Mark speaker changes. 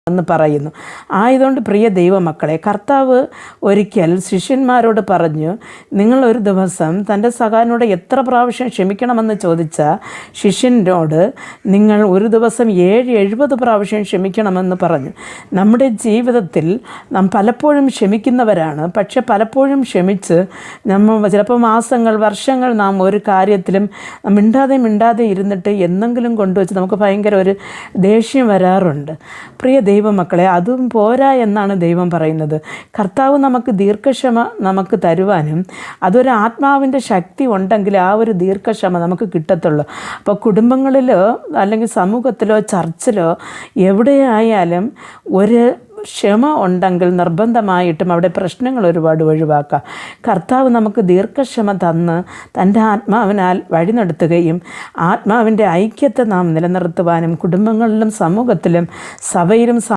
Speaker 1: എന്ന് പറയുന്നു. ആയതുകൊണ്ട് പ്രിയ ദൈവമക്കളെ, കർത്താവ് ഒരിക്കൽ ശിഷ്യന്മാരോട് പറഞ്ഞു, നിങ്ങളൊരു ദിവസം തൻ്റെ സഹാനോട് എത്ര പ്രാവശ്യം ക്ഷമിക്കണമെന്ന് ചോദിച്ച ശിഷ്യനോട് നിങ്ങൾ ഒരു ദിവസം 70 പ്രാവശ്യം ക്ഷമിക്കണമെന്ന് പറഞ്ഞു. നമ്മുടെ ജീവിതത്തിൽ നാം പലപ്പോഴും ക്ഷമിക്കുന്നവരാണ്. പക്ഷെ പലപ്പോഴും ക്ഷമിച്ച് നമ്മൾ ചിലപ്പോൾ മാസങ്ങൾ, വർഷങ്ങൾ നാം ഒരു കാര്യത്തിലും മിണ്ടാതെ ഇരുന്നിട്ട് എന്തെങ്കിലും കൊണ്ടുവച്ച് നമുക്ക് ഭയങ്കര ഒരു ദേഷ്യം വരാറുണ്ട്. പ്രിയ ദൈവമക്കളെ, അതും പോരാ എന്നാണ് ദൈവം പറയുന്നത്. കർത്താവ് നമുക്ക് ദീർഘക്ഷമ നമുക്ക് തരുവാനും അതൊരു ആത്മാവിൻ്റെ ശക്തി ഉണ്ടെങ്കിൽ ആ ഒരു ദീർഘക്ഷമ നമുക്ക് കിട്ടത്തുള്ളൂ. അപ്പോൾ കുടുംബങ്ങളിലോ അല്ലെങ്കിൽ സമൂഹത്തിലോ ചർച്ചിലോ എവിടെയായാലും ഒരു ക്ഷമ ഉണ്ടെങ്കിൽ നിർബന്ധമായിട്ടും അവിടെ പ്രശ്നങ്ങൾ ഒരുപാട് ഒഴിവാക്കാം. കർത്താവ് നമുക്ക് ദീർഘക്ഷമ തന്ന് തൻ്റെ ആത്മാവിനാൽ വഴി നടത്തുകയും ആത്മാവിൻ്റെ ഐക്യത്തെ നാം നിലനിർത്തുവാനും കുടുംബങ്ങളിലും സമൂഹത്തിലും സഭയിലും